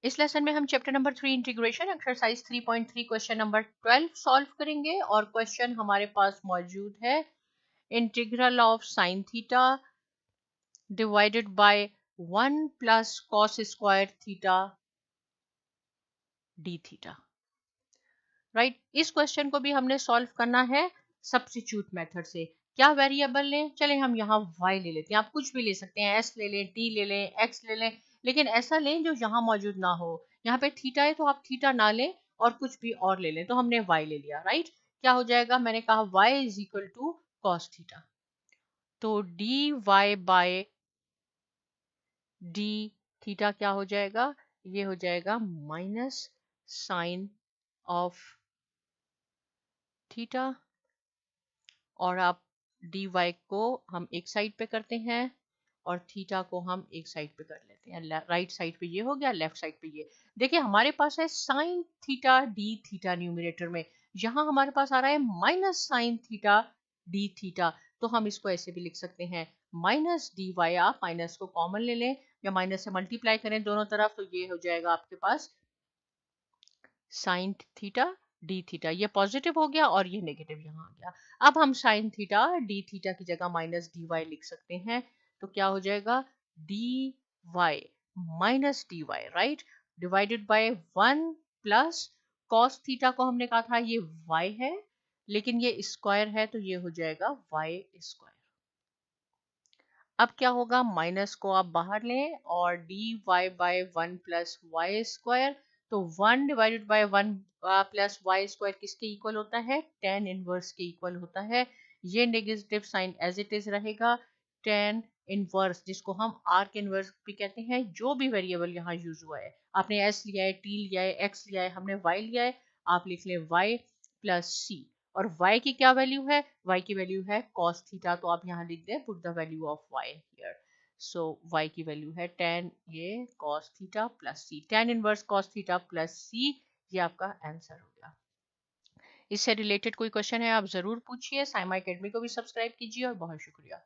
इस लेसन में हम chapter number 3 integration exercise 3.3 question number 12 solve करेंगे और क्वेश्चन हमारे पास मौजूद है integral of sine theta divided by 1 plus cos square theta D theta. Right, इस क्वेश्चन को भी हमने सॉल्व करना है सब्स्टिट्यूट मेथड से। क्या वेरिएबल लें? चले हम यहाँ y ले लेते हैं, आप कुछ भी ले सकते हैं, s ले लें, t ले लें, x ले लें, लेकिन ऐसा लें जो यहाँ मौजूद ना हो। यहाँ पे थीटा है तो आप थीटा ना लें और कुछ भी और ले लें, तो हमने y ले लिया। राइट, क्या हो जाएगा? मैंने कहा y is equal to cos theta, तो dy बाय डी थीटा क्या हो जाएगा? ये हो जाएगा माइनस साइन ऑफ थीटा, और आप dy को हम एक साइड पे करते हैं और थीटा को हम एक साइड पे कर लेते हैं। राइट साइड पे ये हो गया, लेफ्ट साइड पे ये। देखिए हमारे पास है sine theta D theta numerator में, यहाँ हमारे पास आ रहा है minus sine theta D theta, तो हम इसको ऐसे भी लिख सकते हैं माइनस डी वाई। आप माइनस को कॉमन ले लें या माइनस से मल्टीप्लाई करें दोनों तरफ, तो ये हो जाएगा आपके पास साइन थीटा डी थीटा। ये पॉजिटिव हो गया और ये नेगेटिव यहाँ आ गया। अब हम साइन थीटा डी थीटा की जगह माइनस डी वाई लिख सकते हैं, तो क्या हो जाएगा? D y minus d y, right, divided by 1 plus cos theta को हमने कहा था ये y है, लेकिन ये स्क्वायर है तो ये हो जाएगा y स्क्वायर। अब क्या होगा? माइनस को आप बाहर लें और d y by 1 plus y square, तो 1 divided by 1 plus y square किसके इक्वल होता है? tan इनवर्स के इक्वल होता है। ये negative sign as it is रहेगा। tan इनवर्स, जिसको हम आर्क इनवर्स भी कहते हैं, जो भी वेरिएबल यहाँ यूज हुआ है, आपने s लिया है, t लिया है, x लिया है, हमने y लिया है, आप लिख लें y प्लस c। और y की क्या वैल्यू है? y की वैल्यू है cos थीटा, तो आप यहाँ लिख दें put the value of y here. So y की वैल्यू है tan ये cos theta plus c, tan inverse cos theta plus c, ये आपका आंसर हो गया। इससे रिलेटेड कोई क्वेश्चन है आप जरूर पूछिए। साइमा एकेडमी को भी सब्सक्राइब कीजिए और बहुत शुक्रिया।